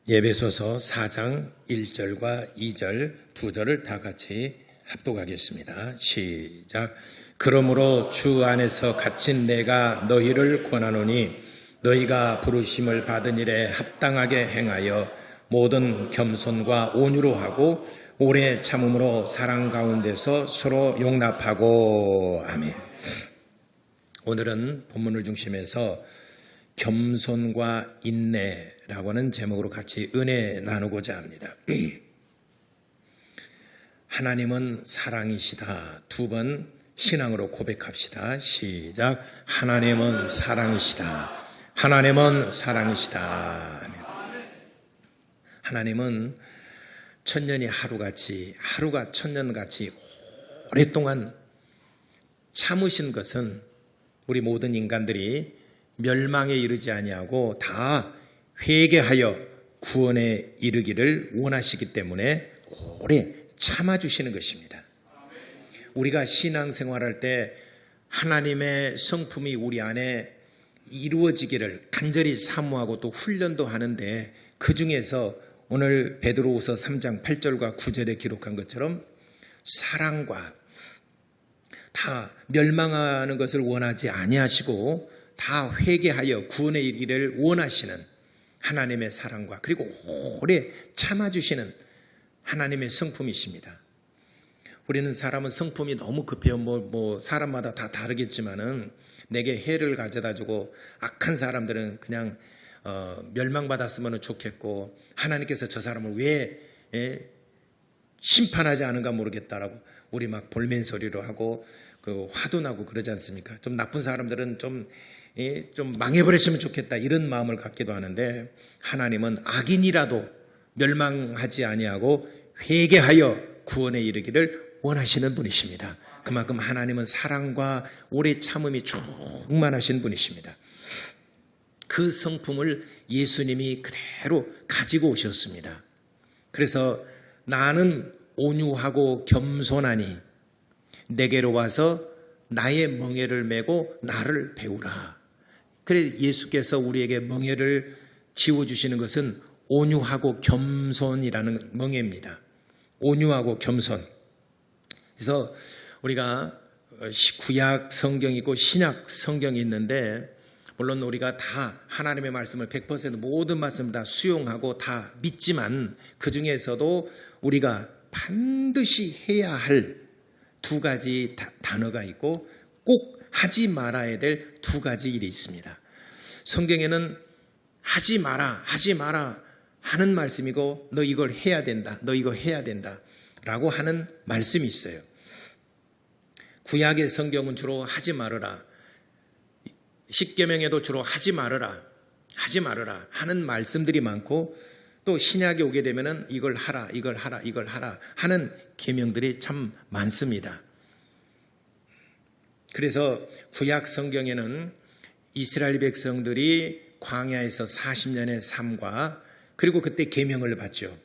예배소서 4장 1절과 2절, 2절을 다 같이 합독하겠습니다. 시작. 그러므로 주 안에서 갇힌 내가 너희를 권하노니 너희가 부르심을 받은 일에 합당하게 행하여 모든 겸손과 온유로 하고 오래 참음으로 사랑 가운데서 서로 용납하고. 아멘. 오늘은 본문을 중심해서 겸손과 인내라고 하는 제목으로 같이 은혜 나누고자 합니다. 하나님은 사랑이시다. 두 번 신앙으로 고백합시다. 시작. 하나님은 사랑이시다. 하나님은 사랑이시다. 하나님은 천년이 하루같이, 하루가 천년같이 오랫동안 참으신 것은 우리 모든 인간들이 멸망에 이르지 아니하고 다 회개하여 구원에 이르기를 원하시기 때문에 오래 참아주시는 것입니다. 우리가 신앙생활할 때 하나님의 성품이 우리 안에 이루어지기를 간절히 사모하고 또 훈련도 하는데, 그 중에서 오늘 베드로후서 3장 8절과 9절에 기록한 것처럼 사랑과, 다 멸망하는 것을 원하지 아니하시고 다 회개하여 구원에 이르기를 원하시는 하나님의 사랑과, 그리고 오래 참아주시는 하나님의 성품이십니다. 우리는 사람은 성품이 너무 급해요. 사람마다 다 다르겠지만은 내게 해를 가져다주고 악한 사람들은 그냥 멸망받았으면 좋겠고, 하나님께서 저 사람을 왜 심판하지 않은가 모르겠다라고 우리 막 볼멘소리로 하고 화도 나고 그러지 않습니까? 좀 나쁜 사람들은 좀 망해버렸으면 좋겠다 이런 마음을 갖기도 하는데, 하나님은 악인이라도 멸망하지 아니하고 회개하여 구원에 이르기를 원하시는 분이십니다. 그만큼 하나님은 사랑과 오래 참음이 충만하신 분이십니다. 그 성품을 예수님이 그대로 가지고 오셨습니다. 그래서 나는 온유하고 겸손하니 내게로 와서 나의 멍에를 메고 나를 배우라. 그래 예수께서 우리에게 멍에를 지워주시는 것은 온유하고 겸손이라는 멍에입니다. 온유하고 겸손. 그래서 우리가 구약 성경이 있고 신약 성경이 있는데, 물론 우리가 다 하나님의 말씀을 100% 모든 말씀을 다 수용하고 다 믿지만, 그 중에서도 우리가 반드시 해야 할 두 가지 단어가 있고 꼭 하지 말아야 될 두 가지 일이 있습니다. 성경에는 하지 마라 하는 말씀이고, 너 이걸 해야 된다, 너 이거 해야 된다 라고 하는 말씀이 있어요. 구약의 성경은 주로 하지 말으라, 십계명에도 주로 하지 말으라 하는 말씀들이 많고, 또 신약에 오게 되면은 이걸 하라 하는 계명들이 참 많습니다. 그래서 구약 성경에는 이스라엘 백성들이 광야에서 40년의 삶과, 그리고 그때 계명을 받죠.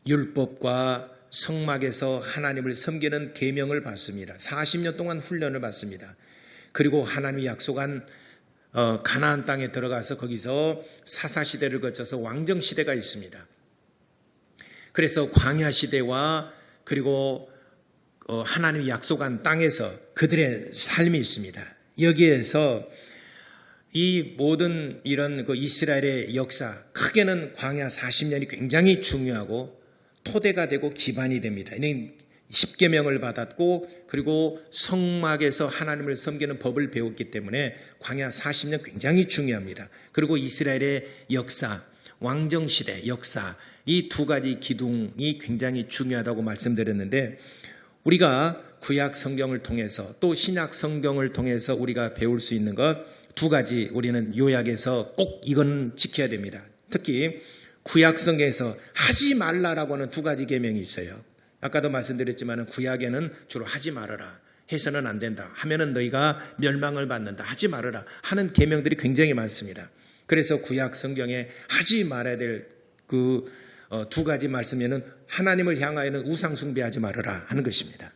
율법과 성막에서 하나님을 섬기는 계명을 받습니다. 40년 동안 훈련을 받습니다. 그리고 하나님이 약속한 가나안 땅에 들어가서 거기서 사사시대를 거쳐서 왕정시대가 있습니다. 그래서 광야시대와 그리고 하나님이 약속한 땅에서 그들의 삶이 있습니다. 여기에서 이 모든 이런 이스라엘의 역사, 크게는 광야 40년이 굉장히 중요하고 토대가 되고 기반이 됩니다. 이는 십계명을 받았고, 그리고 성막에서 하나님을 섬기는 법을 배웠기 때문에 광야 40년 굉장히 중요합니다. 그리고 이스라엘의 역사, 왕정시대 역사, 이 두 가지 기둥이 굉장히 중요하다고 말씀드렸는데, 우리가 구약 성경을 통해서 또 신약 성경을 통해서 우리가 배울 수 있는 것 두 가지, 우리는 요약해서 꼭 이건 지켜야 됩니다. 특히 구약 성경에서 하지 말라라고 하는 두 가지 계명이 있어요. 아까도 말씀드렸지만 구약에는 주로 하지 말아라, 해서는 안 된다, 하면은 너희가 멸망을 받는다, 하지 말아라 하는 계명들이 굉장히 많습니다. 그래서 구약 성경에 하지 말아야 될 그 두 가지 말씀에는 하나님을 향하여는 우상 숭배하지 말아라 하는 것입니다.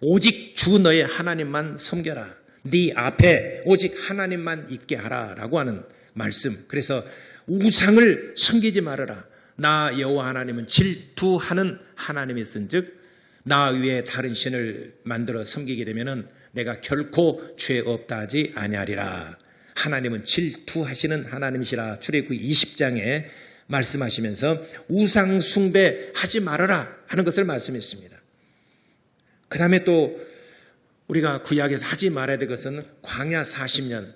오직 주 너의 하나님만 섬겨라, 네 앞에 오직 하나님만 있게 하라라고 하는 말씀. 그래서 우상을 섬기지 말아라. 나 여호와 하나님은 질투하는 하나님이었은즉 나 위에 다른 신을 만들어 섬기게 되면은 내가 결코 죄 없다 하지 아니하리라. 하나님은 질투하시는 하나님이시라. 출애굽기 20장에 말씀하시면서 우상 숭배하지 말아라 하는 것을 말씀했습니다. 그 다음에 또 우리가 구약에서 하지 말아야 될 것은 광야 40년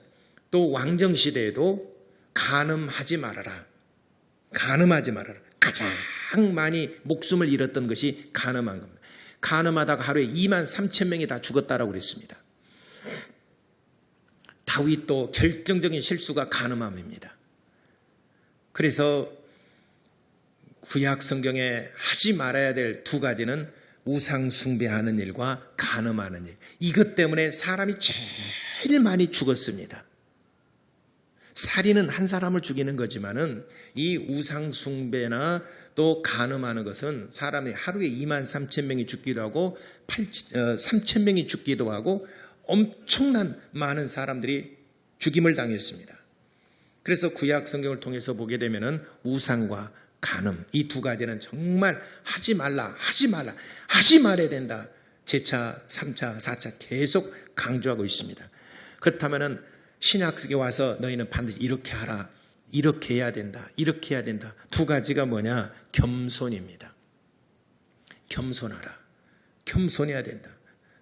또 왕정시대에도 간음하지 말아라. 간음하지 말아라. 가장 많이 목숨을 잃었던 것이 간음한 겁니다. 간음하다가 하루에 2만 3천 명이 다 죽었다라고 그랬습니다. 다윗도 결정적인 실수가 간음함입니다. 그래서 구약 성경에 하지 말아야 될 두 가지는 우상 숭배하는 일과 간음하는 일. 이것 때문에 사람이 제일 많이 죽었습니다. 살인은 한 사람을 죽이는 거지만은 이 우상 숭배나 또 간음하는 것은 사람이 하루에 2만 3천 명이 죽기도 하고 3천 명이 죽기도 하고 엄청난 많은 사람들이 죽임을 당했습니다. 그래서 구약 성경을 통해서 보게 되면은 우상과 간음 이 두 가지는 정말 하지 말라 하지 말아야 된다. 제차 3차 4차 계속 강조하고 있습니다. 그렇다면은 신약에 와서 너희는 반드시 이렇게 하라 이렇게 해야 된다 이렇게 해야 된다. 두 가지가 뭐냐? 겸손입니다. 겸손하라. 겸손해야 된다.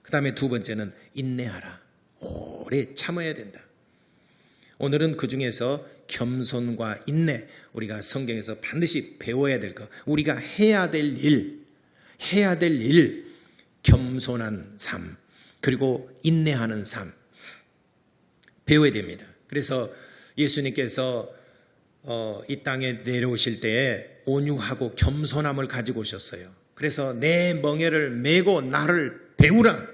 그 다음에 두 번째는 인내하라. 오래 참아야 된다. 오늘은 그 중에서 겸손과 인내, 우리가 성경에서 반드시 배워야 될 것, 우리가 해야 될 일, 겸손한 삶, 그리고 인내하는 삶, 배워야 됩니다. 그래서 예수님께서 이 땅에 내려오실 때에 온유하고 겸손함을 가지고 오셨어요. 그래서 내 멍에를 메고 나를 배우라.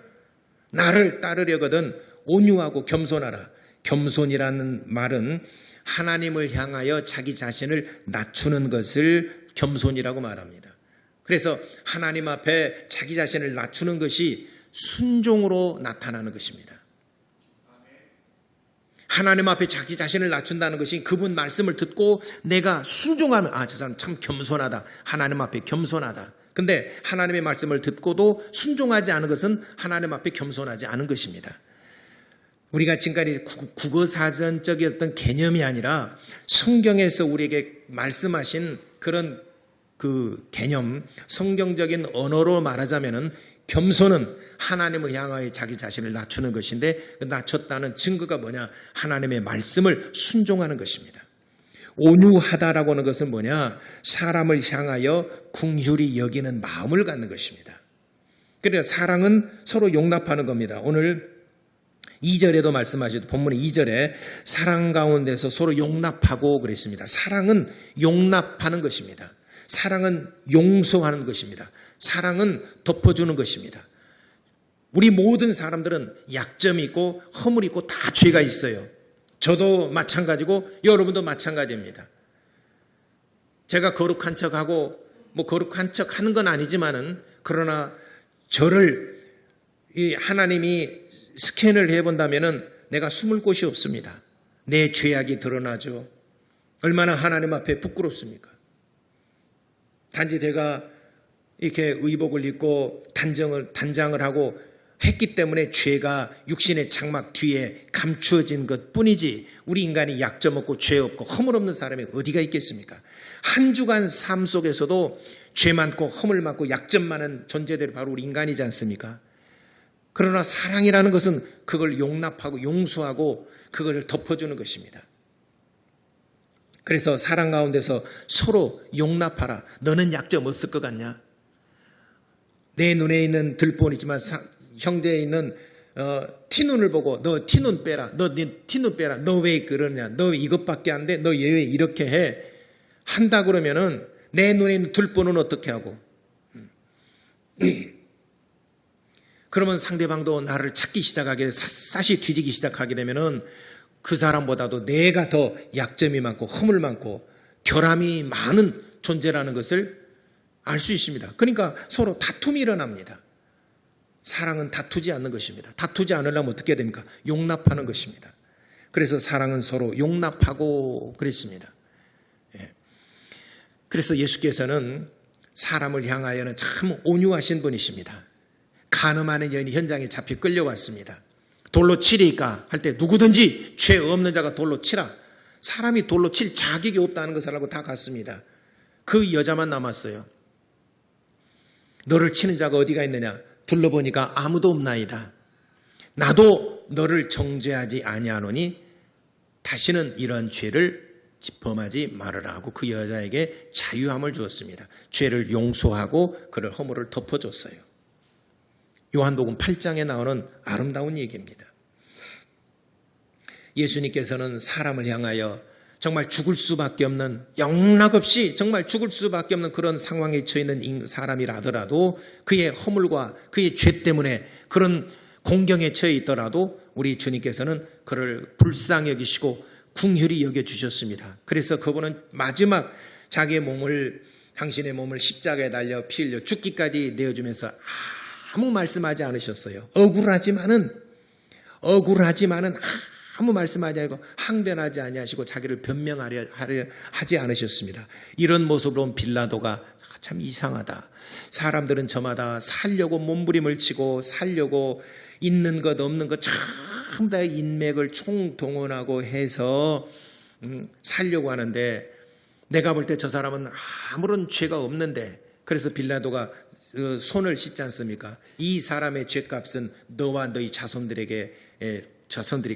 나를 따르려거든 온유하고 겸손하라. 겸손이라는 말은 하나님을 향하여 자기 자신을 낮추는 것을 겸손이라고 말합니다. 그래서 하나님 앞에 자기 자신을 낮추는 것이 순종으로 나타나는 것입니다. 하나님 앞에 자기 자신을 낮춘다는 것이 그분 말씀을 듣고 내가 순종하면 저 사람 참 겸손하다. 하나님 앞에 겸손하다. 근데 하나님의 말씀을 듣고도 순종하지 않은 것은 하나님 앞에 겸손하지 않은 것입니다. 우리가 지금까지 국어사전적인 어떤 개념이 아니라 성경에서 우리에게 말씀하신 그런 그 개념, 성경적인 언어로 말하자면은 겸손은 하나님을 향하여 자기 자신을 낮추는 것인데 낮췄다는 증거가 뭐냐? 하나님의 말씀을 순종하는 것입니다. 온유하다라고 하는 것은 뭐냐? 사람을 향하여 긍휼히 여기는 마음을 갖는 것입니다. 그래서 사랑은 서로 용납하는 겁니다. 오늘 2절에도 말씀하시죠. 본문의 2절에 사랑 가운데서 서로 용납하고 그랬습니다. 사랑은 용납하는 것입니다. 사랑은 용서하는 것입니다. 사랑은 덮어주는 것입니다. 우리 모든 사람들은 약점이 있고 허물이 있고 다 죄가 있어요. 저도 마찬가지고 여러분도 마찬가지입니다. 제가 거룩한 척하고 거룩한 척하는 건 아니지만은 그러나 저를 이 하나님이 스캔을 해본다면은 내가 숨을 곳이 없습니다. 내 죄악이 드러나죠. 얼마나 하나님 앞에 부끄럽습니까? 단지 내가 이렇게 의복을 입고 단장을 하고 했기 때문에 죄가 육신의 장막 뒤에 감추어진 것 뿐이지 우리 인간이 약점 없고 죄 없고 허물 없는 사람이 어디가 있겠습니까? 한 주간 삶 속에서도 죄 많고 허물 많고 약점 많은 존재들이 바로 우리 인간이지 않습니까? 그러나 사랑이라는 것은 그걸 용납하고 용서하고 그걸 덮어주는 것입니다. 그래서 사랑 가운데서 서로 용납하라. 너는 약점 없을 것 같냐? 내 눈에 있는 들본이지만 형제에 있는 티눈을 보고 너 티눈 빼라. 너 티눈 빼라. 너 왜 그러냐? 너 이것밖에 안 돼? 너 왜 이렇게 해? 한다 그러면은 내 눈에 있는 들본은 어떻게 하고? 그러면 상대방도 나를 찾기 시작하게 샅샅이 뒤지기 시작하게 되면은 그 사람보다도 내가 더 약점이 많고 허물 많고 결함이 많은 존재라는 것을 알 수 있습니다. 그러니까 서로 다툼이 일어납니다. 사랑은 다투지 않는 것입니다. 다투지 않으려면 어떻게 해야 됩니까? 용납하는 것입니다. 그래서 사랑은 서로 용납하고 그랬습니다. 그래서 예수께서는 사람을 향하여는 참 온유하신 분이십니다. 간음하는 여인이 현장에 잡혀 끌려왔습니다. 돌로 치리까 할 때 누구든지 죄 없는 자가 돌로 치라. 사람이 돌로 칠 자격이 없다는 것을 알고 다 갔습니다. 그 여자만 남았어요. 너를 치는 자가 어디가 있느냐? 둘러보니까 아무도 없나이다. 나도 너를 정죄하지 아니하노니 다시는 이런 죄를 범하지 말으라 하고 그 여자에게 자유함을 주었습니다. 죄를 용서하고 그를 허물을 덮어줬어요. 요한복음 8장에 나오는 아름다운 얘기입니다. 예수님께서는 사람을 향하여 정말 죽을 수밖에 없는, 영락없이 정말 죽을 수밖에 없는 그런 상황에 처해 있는 사람이라 하더라도 그의 허물과 그의 죄 때문에 그런 공경에 처해 있더라도 우리 주님께서는 그를 불쌍히 여기시고 긍휼히 여겨주셨습니다. 그래서 그분은 마지막 자기의 몸을, 당신의 몸을 십자가에 달려 피 흘려 죽기까지 내어주면서 아무 말씀하지 않으셨어요. 억울하지만은 아무 말씀하지 않고 항변하지 아니하시고 자기를 변명하려 하지 않으셨습니다. 이런 모습으로 온 빌라도가 참 이상하다. 사람들은 저마다 살려고 몸부림을 치고 살려고 있는 것 없는 것 전부 다 인맥을 총동원하고 해서 살려고 하는데 내가 볼 때 저 사람은 아무런 죄가 없는데, 그래서 빌라도가 손을 씻지 않습니까? 이 사람의 죄값은 너와 너희 자손들이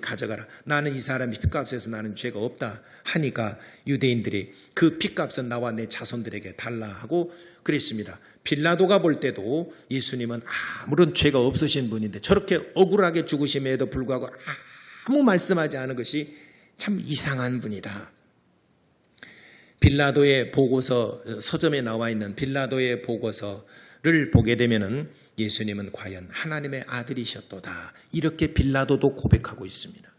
가져가라. 나는 이 사람의 핏값에서 나는 죄가 없다 하니까 유대인들이 그 핏값은 나와 내 자손들에게 달라 하고 그랬습니다. 빌라도가 볼 때도 예수님은 아무런 죄가 없으신 분인데 저렇게 억울하게 죽으심에도 불구하고 아무 말씀하지 않은 것이 참 이상한 분이다. 빌라도의 보고서, 서점에 나와 있는 빌라도의 보고서를 보게 되면은 예수님은 과연 하나님의 아들이셨도다, 이렇게 빌라도도 고백하고 있습니다.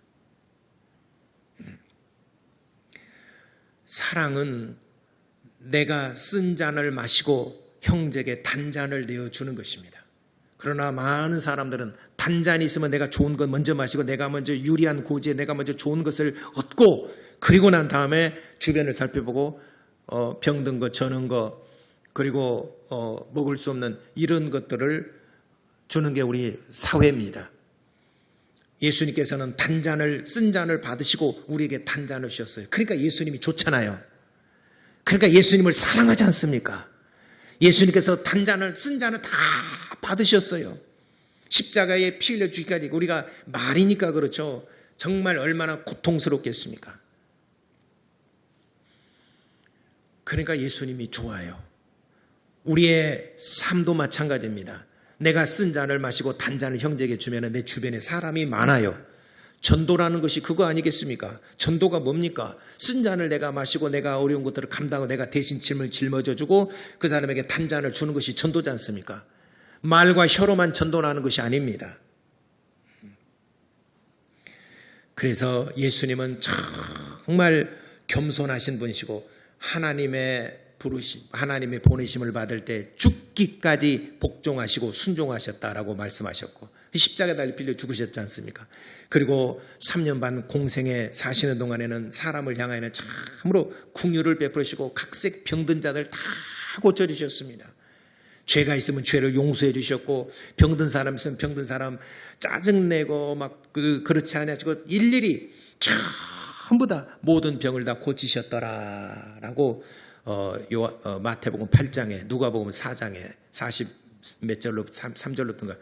사랑은 내가 쓴 잔을 마시고 형제에게 단잔을 내어주는 것입니다. 그러나 많은 사람들은 단잔이 있으면 내가 좋은 것 먼저 마시고 내가 먼저 유리한 고지에 내가 먼저 좋은 것을 얻고 그리고 난 다음에 주변을 살펴보고 병든 거, 저는 거, 그리고 먹을 수 없는 이런 것들을 주는 게 우리 사회입니다. 예수님께서는 쓴 잔을 받으시고 우리에게 단잔을 주셨어요. 그러니까 예수님이 좋잖아요. 그러니까 예수님을 사랑하지 않습니까? 예수님께서 쓴 잔을 다 받으셨어요. 십자가에 피 흘려 주기까지. 우리가 말이니까 그렇죠. 정말 얼마나 고통스럽겠습니까? 그러니까 예수님이 좋아요. 우리의 삶도 마찬가지입니다. 내가 쓴 잔을 마시고 단잔을 형제에게 주면 내 주변에 사람이 많아요. 전도라는 것이 그거 아니겠습니까? 전도가 뭡니까? 쓴 잔을 내가 마시고 내가 어려운 것들을 감당하고 내가 대신 짐을 짊어져주고 그 사람에게 단잔을 주는 것이 전도지 않습니까? 말과 혀로만 전도하는 것이 아닙니다. 그래서 예수님은 정말 겸손하신 분이시고 하나님의 보내심을 받을 때 죽기까지 복종하시고 순종하셨다라고 말씀하셨고 십자가에 달려 빌려 죽으셨지 않습니까? 그리고 3년 반 공생에 사시는 동안에는 사람을 향하여는 참으로 긍휼을 베푸시고 각색 병든 자들 다 고쳐주셨습니다. 죄가 있으면 죄를 용서해 주셨고 병든 사람 있으면 병든 사람 짜증내고 막 그렇지 않으시고 일일이 전부 다 모든 병을 다 고치셨더라라고 마태복음 8장에 누가복음 4장에 40몇 절로 3절로든가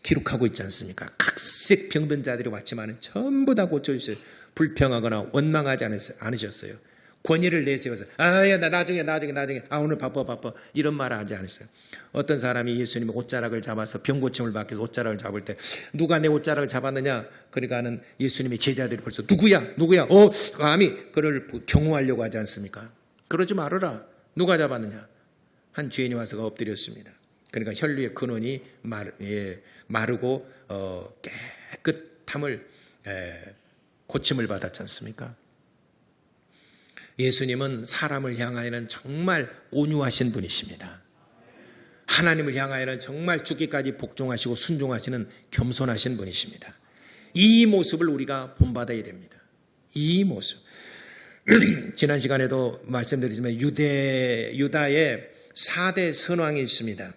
기록하고 있지 않습니까? 각색 병든 자들이 왔지만 전부 다 고쳐주셨어요. 불평하거나 원망하지 않으셨어요. 권위를 내세워서 야 나 나중에 오늘 바빠 이런 말을 하지 않았어요. 어떤 사람이 예수님의 옷자락을 잡아서 병고침을 받기 위해서 옷자락을 잡을 때 누가 내 옷자락을 잡았느냐? 그러니까는 예수님의 제자들이 벌써 누구야 감히 그를 경호하려고 하지 않습니까? 그러지 말아라. 누가 잡았느냐? 한 죄인이 와서 엎드렸습니다. 그러니까 혈류의 근원이 마르고 깨끗함을 고침을 받았지 않습니까? 예수님은 사람을 향하여는 정말 온유하신 분이십니다. 하나님을 향하여는 정말 죽기까지 복종하시고 순종하시는 겸손하신 분이십니다. 이 모습을 우리가 본받아야 됩니다. 이 모습. 지난 시간에도 말씀드리지만 유다의 4대 선왕이 있습니다.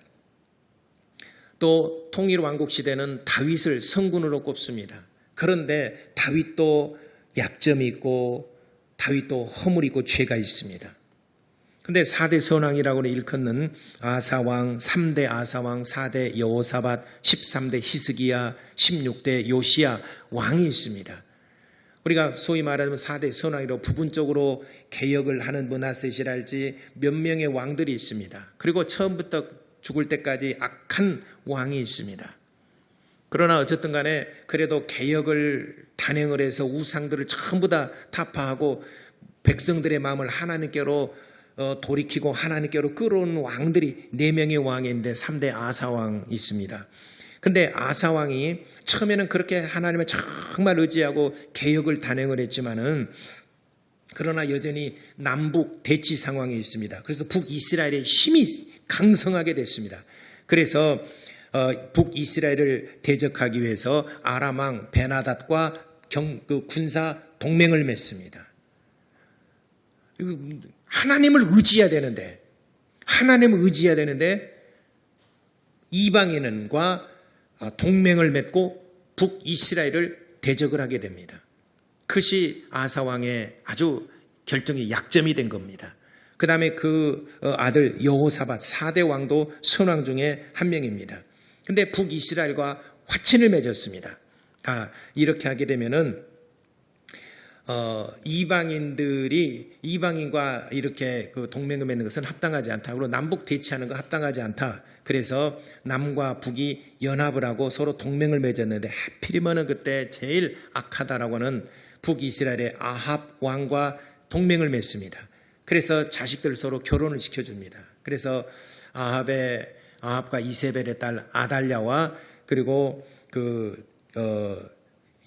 또 통일왕국 시대는 다윗을 성군으로 꼽습니다. 그런데 다윗도 약점이 있고 다윗도 허물이 있고 죄가 있습니다. 근데 4대 선왕이라고 일컫는 아사왕, 3대 아사왕, 4대 여호사밧, 13대 히스기야, 16대 요시야 왕이 있습니다. 우리가 소위 말하면 4대 선왕이로 부분적으로 개혁을 하는 므낫셋이랄지 몇 명의 왕들이 있습니다. 그리고 처음부터 죽을 때까지 악한 왕이 있습니다. 그러나 어쨌든 간에 그래도 개혁을 단행을 해서 우상들을 전부 다 타파하고 백성들의 마음을 하나님께로 돌이키고 하나님께로 끌어오는 왕들이 4명의 왕이 있는데 3대 아사왕이 있습니다. 근데 아사왕이 처음에는 그렇게 하나님을 정말 의지하고 개혁을 단행을 했지만은 그러나 여전히 남북 대치 상황에 있습니다. 그래서 북이스라엘의 힘이 강성하게 됐습니다. 그래서 북이스라엘을 대적하기 위해서 아람왕 베나닷과 군사 동맹을 맺습니다. 하나님을 의지해야 되는데 이방인과 동맹을 맺고 북이스라엘을 대적을 하게 됩니다. 그것이 아사왕의 아주 결정의 약점이 된 겁니다. 그 다음에 그 아들 여호사밧 4대 왕도 선왕 중에 한 명입니다. 근데 북이스라엘과 화친을 맺었습니다. 이렇게 하게 되면은 이방인과 이렇게 그 동맹을 맺는 것은 합당하지 않다. 그리고 남북 대치하는 거 합당하지 않다. 그래서 남과 북이 연합을 하고 서로 동맹을 맺었는데 하필이면 그때 제일 악하다라고 하는 북이스라엘의 아합 왕과 동맹을 맺습니다. 그래서 자식들 서로 결혼을 시켜줍니다. 그래서 아합과 이세벨의 딸 아달랴와 그리고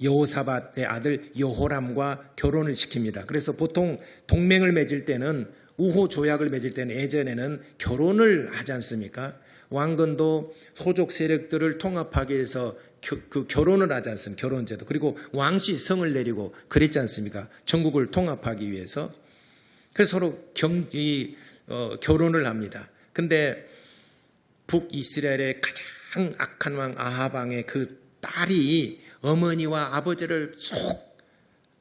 여호사밧의 아들 여호람과 결혼을 시킵니다. 그래서 보통 동맹을 맺을 때는 우호 조약을 맺을 때는 예전에는 결혼을 하지 않습니까? 왕건도 소족 세력들을 통합하기 위해서 그 결혼을 하지 않습니까? 결혼제도. 그리고 왕씨 성을 내리고 그랬지 않습니까? 전국을 통합하기 위해서. 그래서 서로 결혼을 합니다. 근데 북이스라엘의 가장 악한 왕 아합 왕의 그 딸이 어머니와 아버지를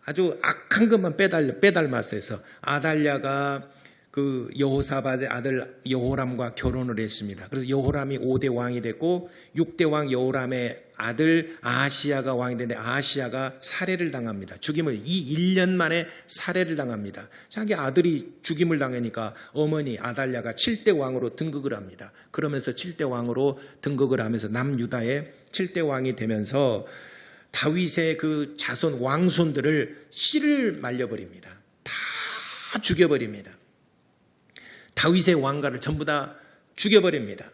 아주 악한 것만 빼닮았어요. 그래서 아달랴가 그 여호사밧의 아들 여호람과 결혼을 했습니다. 그래서 여호람이 5대 왕이 됐고 6대 왕 여호람의 아들 아하시야가 왕이 됐는데 아하시야가 살해를 당합니다. 죽임을 1년 만에 살해를 당합니다. 자기 아들이 죽임을 당하니까 어머니 아달랴가 7대 왕으로 등극을 합니다. 그러면서 7대 왕으로 등극을 하면서 남유다의 7대 왕이 되면서 다윗의 그 자손 왕손들을 씨를 말려버립니다. 다 죽여버립니다. 다윗의 왕가를 전부 다 죽여버립니다.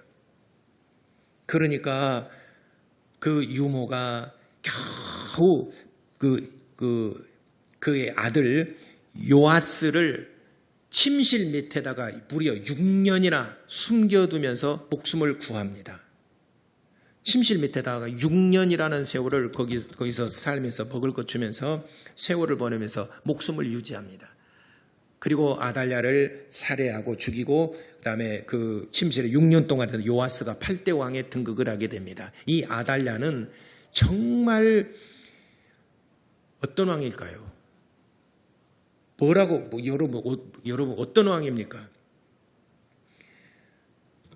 그러니까 그 유모가 겨우 그의 아들 요아스를 침실 밑에다가 무려 6년이나 숨겨두면서 목숨을 구합니다. 침실 밑에다가 6년이라는 세월을 거기서 살면서 먹을 것 주면서 세월을 보내면서 목숨을 유지합니다. 그리고 아달랴를 살해하고 죽이고 그다음에 그 침실에 6년 동안 요아스가 8대 왕에 등극을 하게 됩니다. 이 아달랴는 정말 어떤 왕일까요? 여러분 어떤 왕입니까?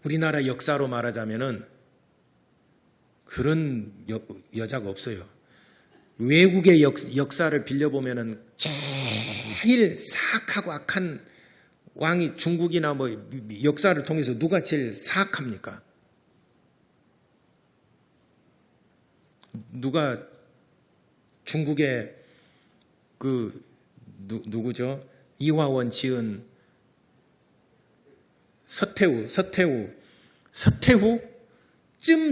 우리나라 역사로 말하자면은 그런 여자가 없어요. 외국의 역사를 빌려보면은 제일 사악하고 악한 왕이 중국이나 뭐 역사를 통해서 누가 제일 사악합니까? 누가 중국의 누구죠? 이화원 지은 서태후쯤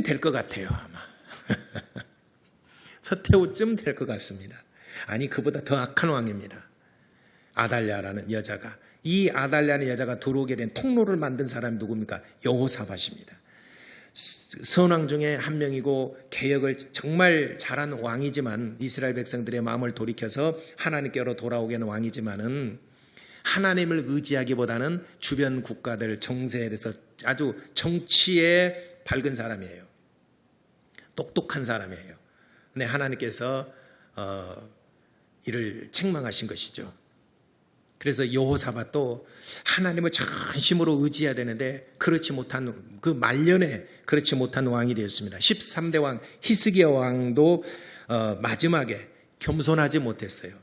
될 것 같아요, 아마. 서태후쯤 될 것 같습니다. 아니, 그보다 더 악한 왕입니다. 아달랴라는 여자가. 이 아달랴라는 여자가 들어오게 된 통로를 만든 사람이 누굽니까? 여호사밧입니다. 선왕 중에 한 명이고 개혁을 정말 잘한 왕이지만 이스라엘 백성들의 마음을 돌이켜서 하나님께로 돌아오게 하는 왕이지만은 하나님을 의지하기보다는 주변 국가들 정세에 대해서 아주 정치에 밝은 사람이에요. 똑똑한 사람이에요. 근데 하나님께서 이를 책망하신 것이죠. 그래서 여호사밧도 하나님을 전심으로 의지해야 되는데 그렇지 못한 그 말년에 그렇지 못한 왕이 되었습니다. 13대 왕 히스기야 왕도 마지막에 겸손하지 못했어요.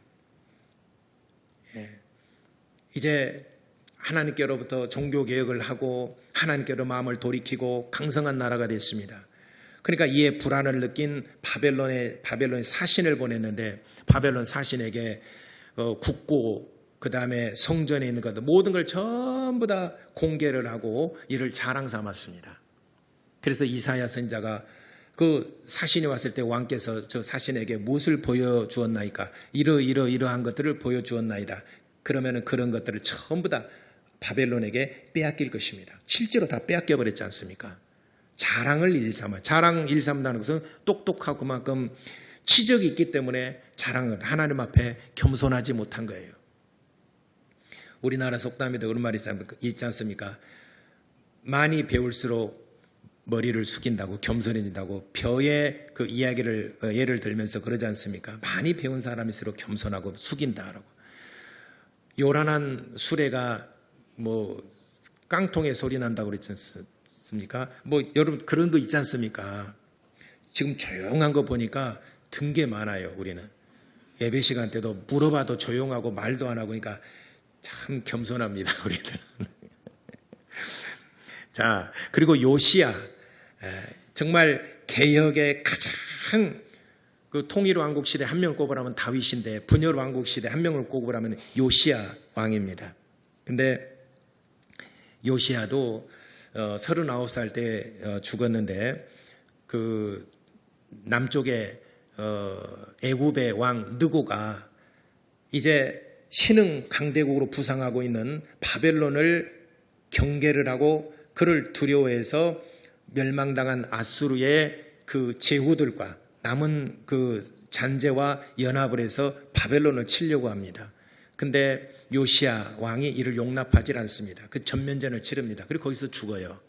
이제 하나님께로부터 종교개혁을 하고 하나님께로 마음을 돌이키고 강성한 나라가 됐습니다. 그러니까 이에 불안을 느낀 바벨론의 사신을 보냈는데 바벨론 사신에게 국고 그 다음에 성전에 있는 것들 모든 걸 전부 다 공개를 하고 이를 자랑 삼았습니다. 그래서 이사야 선지자가 그 사신이 왔을 때 왕께서 저 사신에게 무엇을 보여주었나이까? 이러한 것들을 보여주었나이다. 그러면은 그런 것들을 전부 다 바벨론에게 빼앗길 것입니다. 실제로 다 빼앗겨 버렸지 않습니까? 자랑 일삼다는 것은 똑똑하고 그만큼 치적이 있기 때문에 자랑은 하나님 앞에 겸손하지 못한 거예요. 우리나라 속담에도 그런 말이 있지 않습니까? 많이 배울수록 머리를 숙인다고 겸손해진다고 벼의 그 이야기를 예를 들면서 그러지 않습니까? 많이 배운 사람일수록 겸손하고 숙인다라고. 요란한 수레가 뭐 깡통에 소리 난다고 그랬지 않습니까? 뭐 여러분 그런 거 있지 않습니까? 지금 조용한 거 보니까 든 게 많아요. 우리는 예배 시간 때도 물어봐도 조용하고 말도 안 하고 그러니까 참 겸손합니다. 우리들은. 자, 그리고 요시야 정말 개혁의 가장 그 통일 왕국 시대 한 명을 꼽으라면 다윗인데 분열 왕국 시대 한 명을 꼽으라면 요시야 왕입니다. 근데 요시야도 39살 때 죽었는데 그 남쪽에 애굽의 왕 느고가 이제 신흥 강대국으로 부상하고 있는 바벨론을 경계를 하고 그를 두려워해서 멸망당한 아수르의 그 제후들과 남은 그 잔재와 연합을 해서 바벨론을 치려고 합니다. 근데 요시야 왕이 이를 용납하지 않습니다. 그 전면전을 치릅니다. 그리고 거기서 죽어요.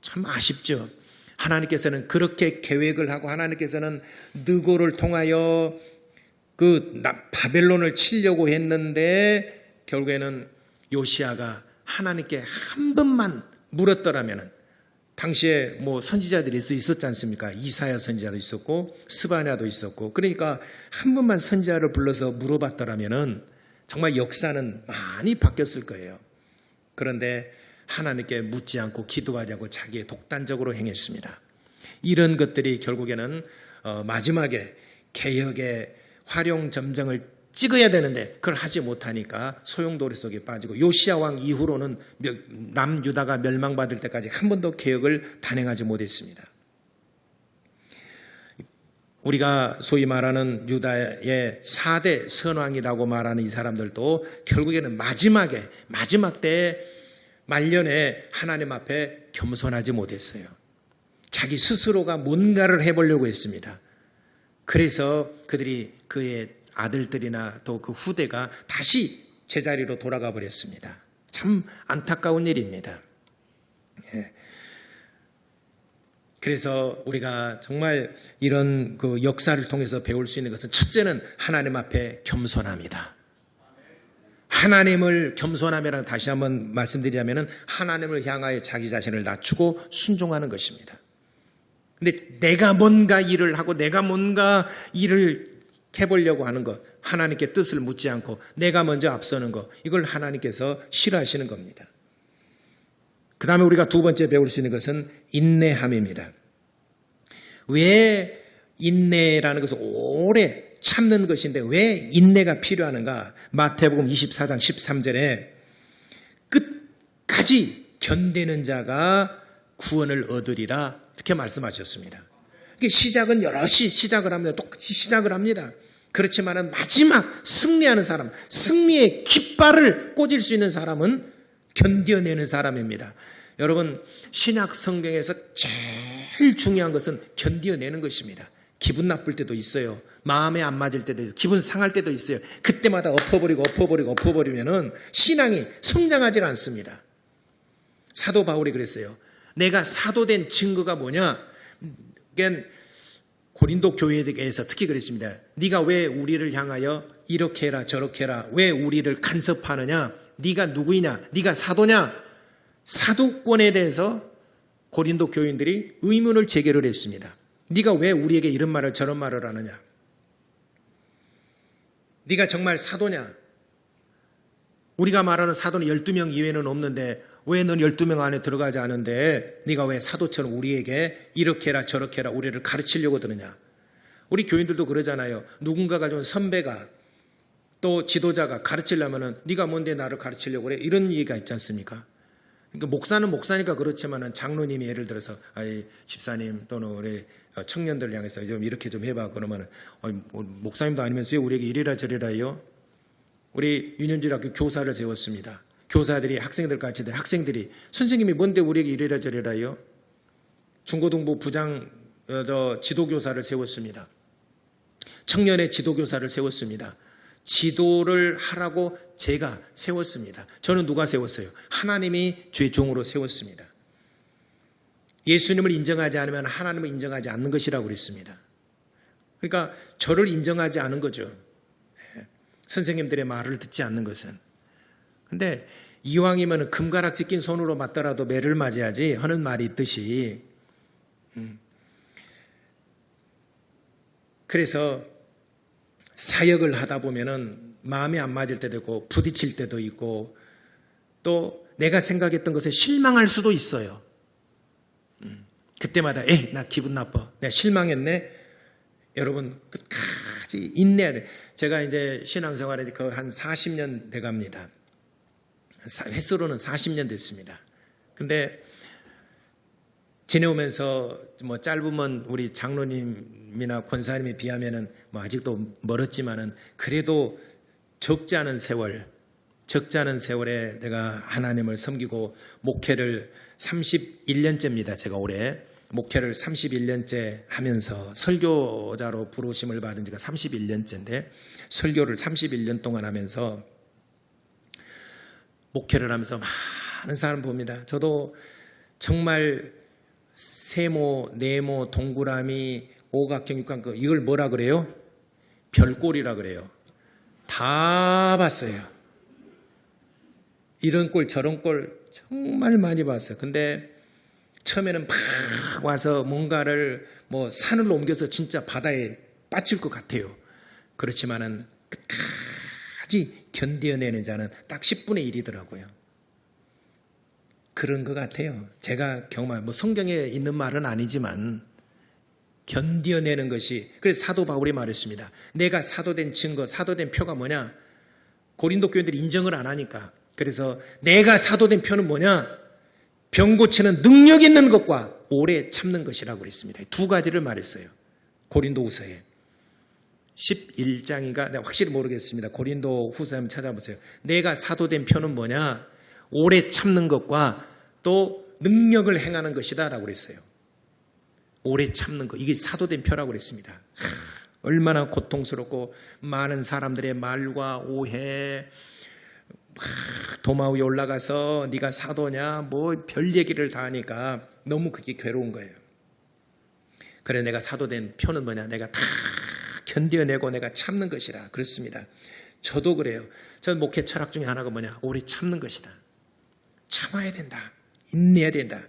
참 아쉽죠. 하나님께서는 그렇게 계획을 하고 하나님께서는 느고를 통하여 그 바벨론을 치려고 했는데 결국에는 요시야가 하나님께 한 번만 물었더라면은 당시에 뭐 선지자들이 있었지 않습니까? 이사야 선지자도 있었고 스바냐도 있었고 그러니까 한 번만 선지자를 불러서 물어봤더라면은 정말 역사는 많이 바뀌었을 거예요. 그런데 하나님께 묻지 않고 기도하지 않고 자기의 독단적으로 행했습니다. 이런 것들이 결국에는 마지막에 개혁의 활용점정을 찍어야 되는데 그걸 하지 못하니까 소용돌이 속에 빠지고 요시야 왕 이후로는 남유다가 멸망받을 때까지 한 번도 개혁을 단행하지 못했습니다. 우리가 소위 말하는 유다의 4대 선왕이라고 말하는 이 사람들도 결국에는 마지막 때 말년에 하나님 앞에 겸손하지 못했어요. 자기 스스로가 뭔가를 해보려고 했습니다. 그래서 그들이 그의 아들들이나 또 그 후대가 다시 제자리로 돌아가 버렸습니다. 참 안타까운 일입니다. 예. 그래서 우리가 정말 이런 그 역사를 통해서 배울 수 있는 것은 첫째는 하나님 앞에 겸손합니다. 하나님을 겸손함이라고 다시 한번 말씀드리자면 하나님을 향하여 자기 자신을 낮추고 순종하는 것입니다. 근데 내가 뭔가 일을 하고 내가 뭔가 일을 해보려고 하는 것, 하나님께 뜻을 묻지 않고 내가 먼저 앞서는 것, 이걸 하나님께서 싫어하시는 겁니다. 그 다음에 우리가 두 번째 배울 수 있는 것은 인내함입니다. 왜 인내라는 것은 오래 참는 것인데 왜 인내가 필요하는가? 마태복음 24장 13절에 끝까지 견디는 자가 구원을 얻으리라 이렇게 말씀하셨습니다. 시작은 여럿이 시작을 합니다. 똑같이 시작을 합니다. 그렇지만 마지막 승리하는 사람, 승리의 깃발을 꽂을 수 있는 사람은 견뎌내는 사람입니다. 여러분 신약 성경에서 제일 중요한 것은 견뎌내는 것입니다. 기분 나쁠 때도 있어요. 마음에 안 맞을 때도 있어요. 기분 상할 때도 있어요. 그때마다 엎어버리면은 신앙이 성장하지 않습니다. 사도 바울이 그랬어요. 내가 사도된 증거가 뭐냐? 그러니까 고린도 교회에 대해서 특히 그랬습니다. 네가 왜 우리를 향하여 이렇게 해라 저렇게 해라, 왜 우리를 간섭하느냐? 네가 누구이냐? 네가 사도냐? 사도권에 대해서 고린도 교인들이 의문을 제기를 했습니다. 네가 왜 우리에게 이런 말을 저런 말을 하느냐? 네가 정말 사도냐? 우리가 말하는 사도는 12명 이외에는 없는데 왜 넌 12명 안에 들어가지 않은데 네가 왜 사도처럼 우리에게 이렇게 해라 저렇게 해라 우리를 가르치려고 드느냐? 우리 교인들도 그러잖아요. 누군가가 좀 선배가 또 지도자가 가르치려면은 네가 뭔데 나를 가르치려고 그래? 이런 얘기가 있지 않습니까? 그러니까 목사는 목사니까 그렇지만은 장로님이 예를 들어서 아이 집사님 또는 우리 청년들 향해서 좀 이렇게 좀 해봐 그러면은 목사님도 아니면서 왜 우리에게 이래라 저래라 해요? 우리 윤현주학교 교사를 세웠습니다. 교사들이 학생들 가르치던 학생들이 선생님이 뭔데 우리에게 이래라 저래라 해요? 중고등부 부장 지도교사를 세웠습니다. 청년의 지도교사를 세웠습니다. 지도를 하라고 제가 세웠습니다. 저는 누가 세웠어요? 하나님이 죄종으로 세웠습니다. 예수님을 인정하지 않으면 하나님을 인정하지 않는 것이라고 그랬습니다. 그러니까 저를 인정하지 않은 거죠. 선생님들의 말을 듣지 않는 것은. 근데 이왕이면 금가락지 낀 손으로 맞더라도 매를 맞아야지 하는 말이 있듯이 그래서 사역을 하다 보면은 마음에 안 맞을 때도 있고 부딪힐 때도 있고 또 내가 생각했던 것에 실망할 수도 있어요. 그때마다 나 기분 나빠. 내가 실망했네. 여러분 끝까지 인내해야 돼. 제가 이제 신앙생활에 한 40년 돼갑니다. 횟수로는 40년 됐습니다. 근데 지내오면서 뭐 짧으면 우리 장로님이나 권사님에 비하면은 뭐 아직도 멀었지만은 그래도 적지 않은 세월에 내가 하나님을 섬기고 목회를 31년째입니다. 제가 올해 목회를 31년째 하면서 설교자로 부르심을 받은 지가 31년째인데 설교를 31년 동안 하면서 목회를 하면서 많은 사람 봅니다. 저도 정말 세모, 네모, 동그라미, 오각형, 육각형 이걸 뭐라 그래요? 별꼴이라 그래요. 다 봤어요. 이런 꼴 저런 꼴 정말 많이 봤어요. 근데 처음에는 막 와서 뭔가를 뭐 산을 옮겨서 진짜 바다에 빠질 것 같아요. 그렇지만은 끝까지 견뎌내는 자는 딱 10분의 1이더라고요. 그런 것 같아요. 제가 경험한 뭐 성경에 있는 말은 아니지만 견뎌내는 것이 그래서 사도 바울이 말했습니다. 내가 사도된 증거, 사도된 표가 뭐냐? 고린도 교인들이 인정을 안 하니까 그래서 내가 사도된 표는 뭐냐? 병 고치는 능력 있는 것과 오래 참는 것이라고 그랬습니다. 두 가지를 말했어요. 고린도 후서에 11장인가 내가 확실히 모르겠습니다. 고린도 후서 한번 찾아보세요. 내가 사도된 표는 뭐냐? 오래 참는 것과 또 능력을 행하는 것이다 라고 그랬어요. 오래 참는 것, 이게 사도된 표라고 그랬습니다. 얼마나 고통스럽고 많은 사람들의 말과 오해, 도마 위에 올라가서 네가 사도냐 뭐 별 얘기를 다 하니까 너무 그게 괴로운 거예요. 그래 내가 사도된 표는 뭐냐? 내가 다 견뎌내고 내가 참는 것이라 그렇습니다. 저도 그래요. 저는 목회 철학 중에 하나가 뭐냐? 오래 참는 것이다. 참아야 된다. 인내해야 된다.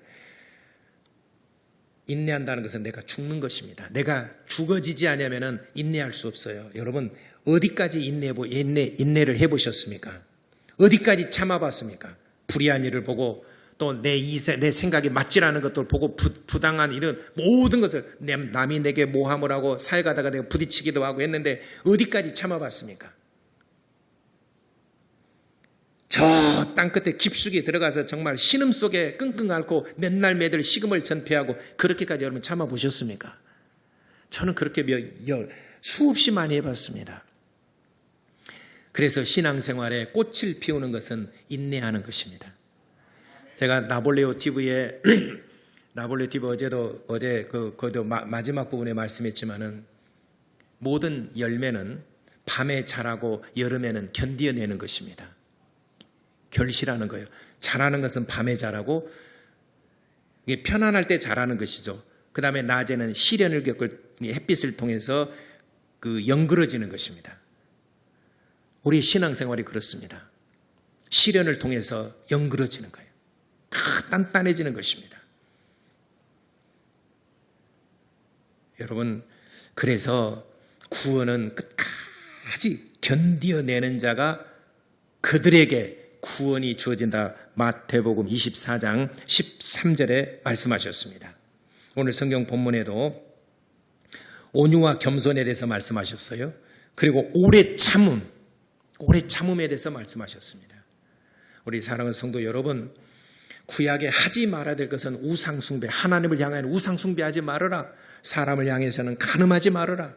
인내한다는 것은 내가 죽는 것입니다. 내가 죽어지지 않으면 인내할 수 없어요. 여러분 어디까지 인내를 해보셨습니까? 어디까지 참아봤습니까? 불의한 일을 보고 또 내 생각이 맞지 않은 것들을 보고 부당한 이런 모든 것을 남이 내게 모함을 하고 살아가다가 내가 부딪히기도 하고 했는데 어디까지 참아봤습니까? 저 땅끝에 깊숙이 들어가서 정말 신음 속에 끙끙 앓고 맨날 매들 식음을 전폐하고 그렇게까지 여러분 참아보셨습니까? 저는 그렇게 수없이 많이 해봤습니다. 그래서 신앙생활에 꽃을 피우는 것은 인내하는 것입니다. 제가 나볼레오 TV에 나볼레티브 어제 그도 마지막 부분에 말씀했지만은 모든 열매는 밤에 자라고 여름에는 견디어내는 것입니다. 결실하는 거예요. 자라는 것은 밤에 자라고 이게 편안할 때 자라는 것이죠. 그 다음에 낮에는 시련을 겪을 햇빛을 통해서 영그러지는 것입니다. 우리 신앙생활이 그렇습니다. 시련을 통해서 영그러지는 거예요. 단단해지는 것입니다. 여러분, 그래서 구원은 끝까지 견디어내는 자가 그들에게 구원이 주어진다. 마태복음 24장 13절에 말씀하셨습니다. 오늘 성경 본문에도 온유와 겸손에 대해서 말씀하셨어요. 그리고 오래 참음에 대해서 말씀하셨습니다. 우리 사랑하는 성도 여러분, 구약에 하지 말아야 될 것은 우상숭배, 하나님을 향한 우상숭배하지 말아라. 사람을 향해서는 간음하지 말아라.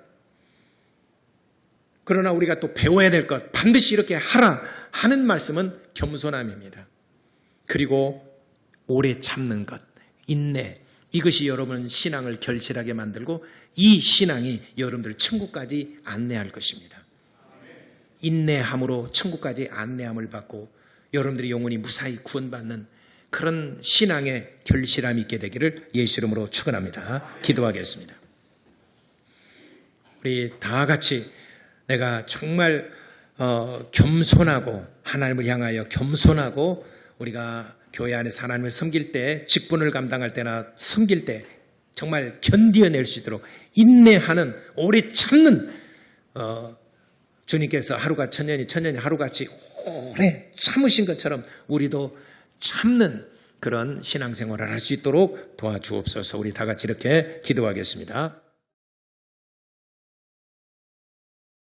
그러나 우리가 또 배워야 될 것, 반드시 이렇게 하라 하는 말씀은 겸손함입니다. 그리고 오래 참는 것, 인내, 이것이 여러분 신앙을 결실하게 만들고 이 신앙이 여러분들 천국까지 안내할 것입니다. 인내함으로 천국까지 안내함을 받고 여러분들이 영원히 무사히 구원받는 그런 신앙의 결실함이 있게 되기를 예수 이름으로 축원합니다. 기도하겠습니다. 우리 다 같이 내가 정말 겸손하고 하나님을 향하여 겸손하고 우리가 교회 안에서 하나님을 섬길 때, 직분을 감당할 때나 섬길 때 정말 견디어낼 수 있도록 인내하는, 오래 참는 주님께서 하루가 천년이 천년이 하루같이 오래 참으신 것처럼 우리도 참는 그런 신앙생활을 할 수 있도록 도와주옵소서. 우리 다 같이 이렇게 기도하겠습니다.